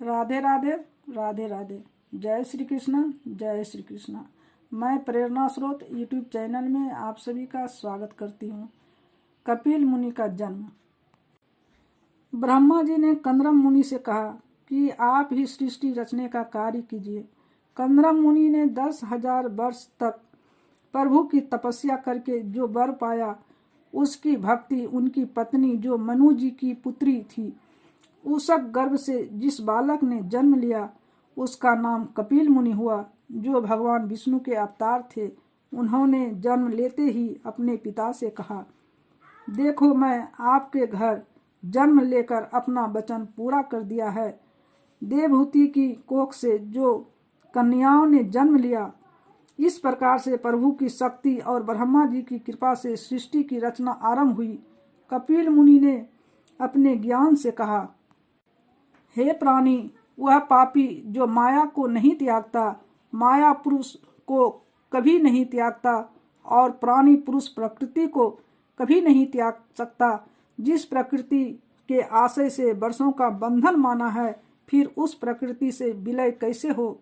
राधे राधे राधे राधे। जय श्री कृष्ण जय श्री कृष्ण। मैं प्रेरणा स्रोत यूट्यूब चैनल में आप सभी का स्वागत करती हूँ। कपिल मुनि का जन्म। ब्रह्मा जी ने कंदरम मुनि से कहा कि आप ही सृष्टि रचने का कार्य कीजिए। कंदरम मुनि ने 10,000 वर्ष तक प्रभु की तपस्या करके जो वर पाया, उसकी भक्ति उनकी पत्नी जो मनु जी की पुत्री थी, ऊषक गर्भ से जिस बालक ने जन्म लिया, उसका नाम कपिल मुनि हुआ, जो भगवान विष्णु के अवतार थे। उन्होंने जन्म लेते ही अपने पिता से कहा, देखो मैं आपके घर जन्म लेकर अपना वचन पूरा कर दिया है। देवहूति की कोख से जो कन्याओं ने जन्म लिया, इस प्रकार से प्रभु की शक्ति और ब्रह्मा जी की कृपा से सृष्टि की रचना आरंभ हुई। कपिल मुनि ने अपने ज्ञान से कहा, हे प्राणी, वह पापी जो माया को नहीं त्यागता, माया पुरुष को कभी नहीं त्यागता और प्राणी पुरुष प्रकृति को कभी नहीं त्याग सकता। जिस प्रकृति के आशय से वर्षों का बंधन माना है, फिर उस प्रकृति से विलय कैसे हो?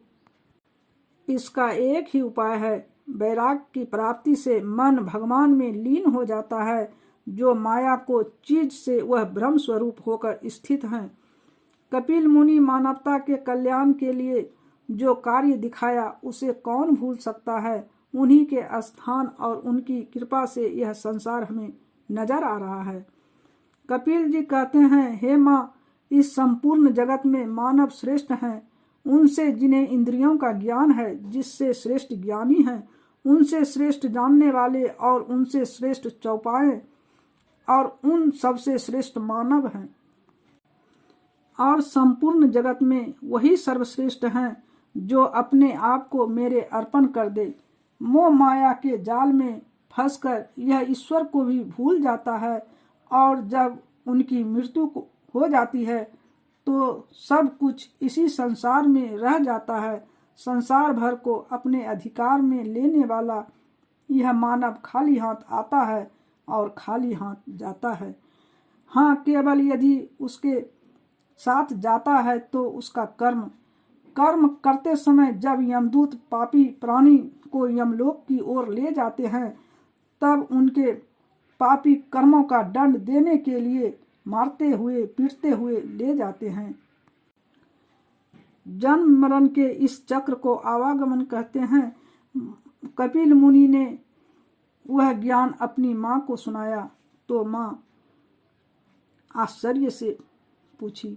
इसका एक ही उपाय है, वैराग्य की प्राप्ति से मन भगवान में लीन हो जाता है। जो माया को चीज से वह ब्रह्म स्वरूप होकर स्थित हैं। कपिल मुनि मानवता के कल्याण के लिए जो कार्य दिखाया, उसे कौन भूल सकता है। उन्हीं के स्थान और उनकी कृपा से यह संसार हमें नजर आ रहा है। कपिल जी कहते हैं, हे माँ, इस संपूर्ण जगत में मानव श्रेष्ठ हैं। उनसे जिन्हें इंद्रियों का ज्ञान है, जिससे श्रेष्ठ ज्ञानी हैं, उनसे श्रेष्ठ जानने वाले और उनसे श्रेष्ठ चौपाए और उन सबसे श्रेष्ठ मानव हैं। और संपूर्ण जगत में वही सर्वश्रेष्ठ हैं जो अपने आप को मेरे अर्पण कर दे। मोह माया के जाल में फंसकर यह ईश्वर को भी भूल जाता है, और जब उनकी मृत्यु हो जाती है तो सब कुछ इसी संसार में रह जाता है। संसार भर को अपने अधिकार में लेने वाला यह मानव खाली हाथ आता है और खाली हाथ जाता है। हाँ, केवल यदि उसके साथ जाता है तो उसका कर्म करते समय जब यमदूत पापी प्राणी को यमलोक की ओर ले जाते हैं, तब उनके पापी कर्मों का दंड देने के लिए मारते हुए पीटते हुए ले जाते हैं। जन्म मरण के इस चक्र को आवागमन कहते हैं। कपिल मुनि ने वह ज्ञान अपनी माँ को सुनाया तो माँ आश्चर्य से पूछी,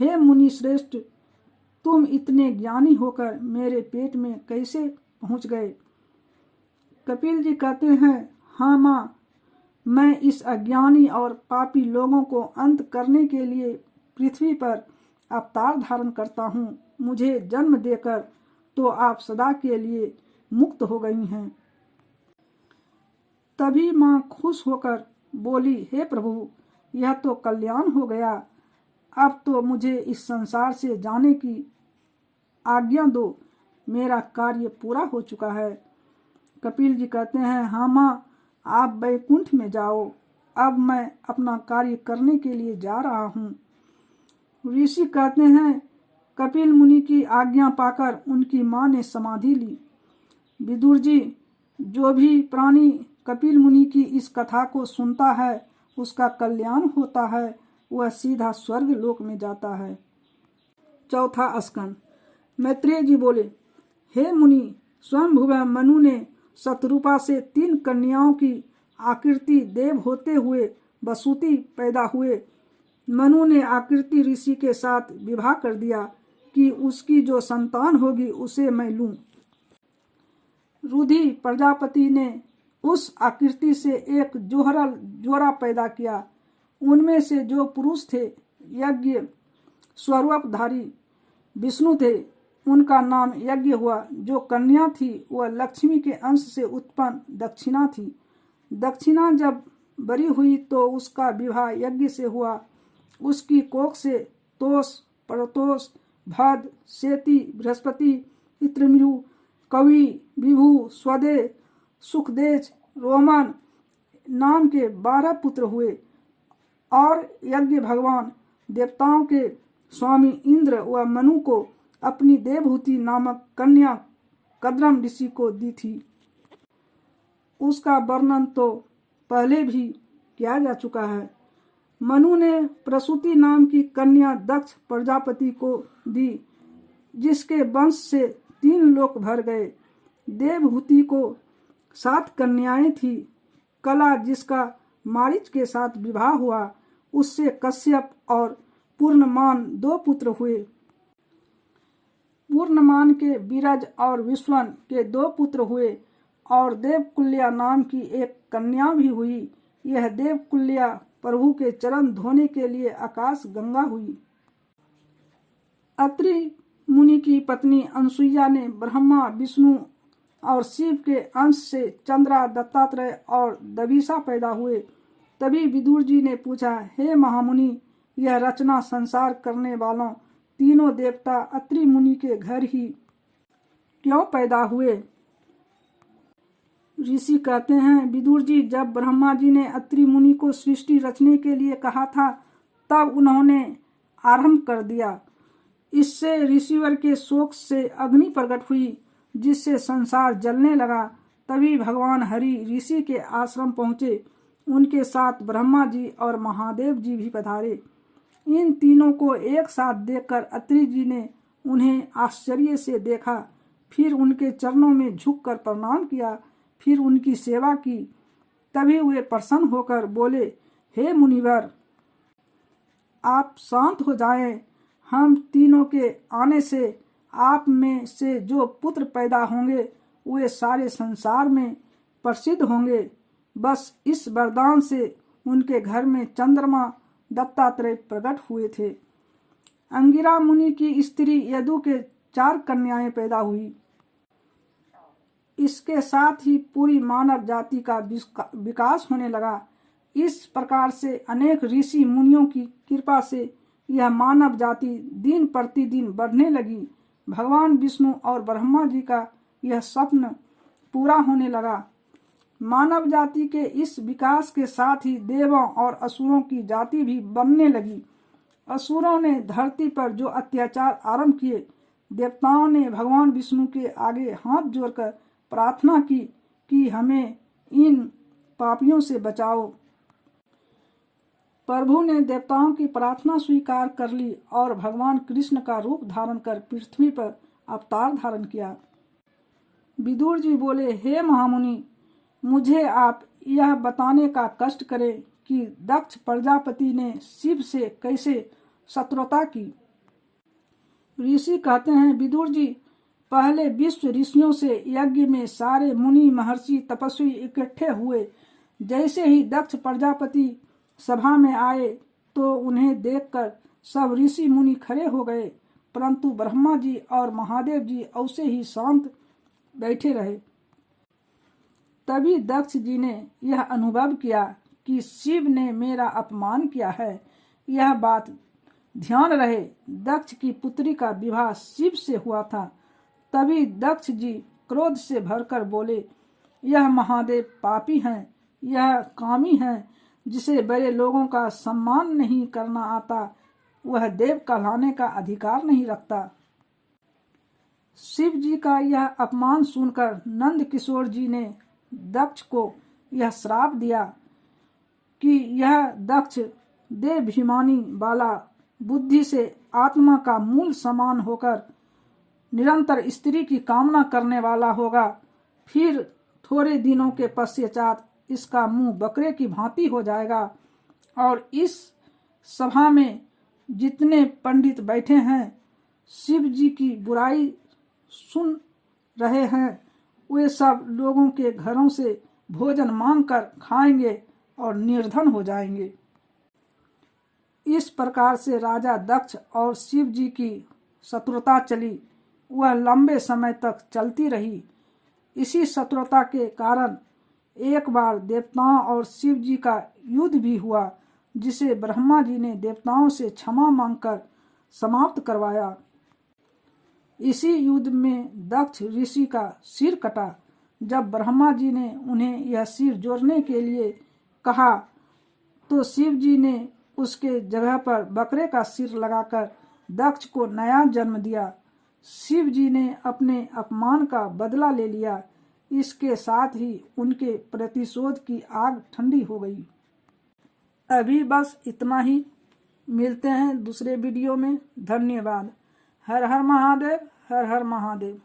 हे मुनि श्रेष्ठ, तुम इतने ज्ञानी होकर मेरे पेट में कैसे पहुंच गए? कपिल जी कहते हैं, हाँ माँ, मैं इस अज्ञानी और पापी लोगों को अंत करने के लिए पृथ्वी पर अवतार धारण करता हूँ। मुझे जन्म देकर तो आप सदा के लिए मुक्त हो गई हैं। तभी माँ खुश होकर बोली, हे प्रभु, यह तो कल्याण हो गया। अब तो मुझे इस संसार से जाने की आज्ञा दो, मेरा कार्य पूरा हो चुका है। कपिल जी कहते हैं, हाँ माँ, आप वैकुंठ में जाओ, अब मैं अपना कार्य करने के लिए जा रहा हूँ। ऋषि कहते हैं, कपिल मुनि की आज्ञा पाकर उनकी माँ ने समाधि ली। विदुर जी, जो भी प्राणी कपिल मुनि की इस कथा को सुनता है, उसका कल्याण होता है, वह सीधा स्वर्ग लोक में जाता है। चौथा स्कंद। मैत्रेय जी बोले, हे मुनि, स्वयंभुव मनु ने शतरूपा से 3 कन्याओं की आकृति देव होते हुए वसुति पैदा हुए। मनु ने आकृति ऋषि के साथ विवाह कर दिया कि उसकी जो संतान होगी उसे मैं लूं। रुधि प्रजापति ने उस आकृति से एक जोड़ा पैदा किया। उनमें से जो पुरुष थे, यज्ञ स्वरूपधारी विष्णु थे, उनका नाम यज्ञ हुआ। जो कन्या थी वह लक्ष्मी के अंश से उत्पन्न दक्षिणा थी। दक्षिणा जब बड़ी हुई तो उसका विवाह यज्ञ से हुआ। उसकी कोख से तोष, परतोष, भद, सेति, बृहस्पति, इत्रमिरु, कवि, विभु, स्वदे, सुखदेज, रोमन नाम के 12 पुत्र हुए। और यज्ञ भगवान देवताओं के स्वामी इंद्र व मनु को अपनी देवहूति नामक कन्या कद्रम ऋषि को दी थी। उसका वर्णन तो पहले भी किया जा चुका है। मनु ने प्रसूति नाम की कन्या दक्ष प्रजापति को दी, जिसके वंश से 3 लोक भर गए। देवहूति को 7 कन्याएं थी। कला, जिसका मारीच के साथ विवाह हुआ, उससे कश्यप और पूर्णमान 2 पुत्र हुए। पूर्णमान के विरज और विश्वन के 2 पुत्र हुए और देवकुल्या नाम की एक कन्या भी हुई। यह देवकुल्या प्रभु के चरण धोने के लिए आकाश गंगा हुई। अत्रि मुनि की पत्नी अनसुईया ने ब्रह्मा, विष्णु और शिव के अंश से चंद्रा, दत्तात्रेय और दबीसा पैदा हुए। तभी विदुर जी ने पूछा, हे महामुनि, यह रचना संसार करने वालों तीनों देवता अत्रि मुनि के घर ही क्यों पैदा हुए? ऋषि कहते हैं, विदुर जी, जब ब्रह्मा जी ने अत्रि मुनि को सृष्टि रचने के लिए कहा था, तब उन्होंने आरंभ कर दिया। इससे ऋषिवर के शोक से अग्नि प्रकट हुई, जिससे संसार जलने लगा। तभी भगवान हरि ऋषि के आश्रम पहुँचे। उनके साथ ब्रह्मा जी और महादेव जी भी पधारे। इन तीनों को एक साथ देखकर अत्रि जी ने उन्हें आश्चर्य से देखा, फिर उनके चरणों में झुककर प्रणाम किया, फिर उनकी सेवा की। तभी वे प्रसन्न होकर बोले, हे मुनिवर, आप शांत हो जाएं। हम तीनों के आने से आप में से जो पुत्र पैदा होंगे वे सारे संसार में प्रसिद्ध होंगे। बस इस वरदान से उनके घर में चंद्रमा दत्तात्रेय प्रकट हुए थे। अंगिरा मुनि की स्त्री यदु के 4 कन्याएं पैदा हुई। इसके साथ ही पूरी मानव जाति का विकास होने लगा। इस प्रकार से अनेक ऋषि मुनियों की कृपा से यह मानव जाति दिन प्रतिदिन बढ़ने लगी। भगवान विष्णु और ब्रह्मा जी का यह स्वप्न पूरा होने लगा। मानव जाति के इस विकास के साथ ही देवों और असुरों की जाति भी बनने लगी। असुरों ने धरती पर जो अत्याचार आरंभ किए, देवताओं ने भगवान विष्णु के आगे हाथ जोड़कर प्रार्थना की कि हमें इन पापियों से बचाओ। प्रभु ने देवताओं की प्रार्थना स्वीकार कर ली और भगवान कृष्ण का रूप धारण कर पृथ्वी पर अवतार धारण किया। विदुर जी बोले, हे महामुनि, मुझे आप यह बताने का कष्ट करें कि दक्ष प्रजापति ने शिव से कैसे शत्रुता की। ऋषि कहते हैं, विदुर जी, पहले विश्व ऋषियों से यज्ञ में सारे मुनि, महर्षि, तपस्वी इकट्ठे हुए। जैसे ही दक्ष प्रजापति सभा में आए तो उन्हें देखकर सब ऋषि मुनि खड़े हो गए, परंतु ब्रह्मा जी और महादेव जी ऐसे ही शांत बैठे रहे। तभी दक्ष जी ने यह अनुभव किया कि शिव ने मेरा अपमान किया है। यह बात ध्यान रहे, दक्ष की पुत्री का विवाह शिव से हुआ था। तभी दक्ष जी क्रोध से भरकर बोले, यह महादेव पापी हैं, यह कामी हैं, जिसे बड़े लोगों का सम्मान नहीं करना आता, वह देव कहलाने का अधिकार नहीं रखता। शिव जी का यह अपमान सुनकर नंद किशोर जी ने दक्ष को यह श्राप दिया कि यह दक्ष देवाभिमानी वाला, बुद्धि से आत्मा का मूल समान होकर निरंतर स्त्री की कामना करने वाला होगा। फिर थोड़े दिनों के पश्चात इसका मुंह बकरे की भांति हो जाएगा और इस सभा में जितने पंडित बैठे हैं शिव जी की बुराई सुन रहे हैं, वे सब लोगों के घरों से भोजन मांगकर खाएंगे और निर्धन हो जाएंगे। इस प्रकार से राजा दक्ष और शिव जी की शत्रुता चली। वह लंबे समय तक चलती रही। इसी शत्रुता के कारण एक बार देवताओं और शिव जी का युद्ध भी हुआ, जिसे ब्रह्मा जी ने देवताओं से क्षमा मांगकर समाप्त करवाया। इसी युद्ध में दक्ष ऋषि का सिर कटा। जब ब्रह्मा जी ने उन्हें यह सिर जोड़ने के लिए कहा तो शिव जी ने उसके जगह पर बकरे का सिर लगाकर दक्ष को नया जन्म दिया। शिव जी ने अपने अपमान का बदला ले लिया। इसके साथ ही उनके प्रतिशोध की आग ठंडी हो गई। अभी बस इतना ही, मिलते हैं दूसरे वीडियो में। धन्यवाद। हर हर महादेव, हर हर महादेव।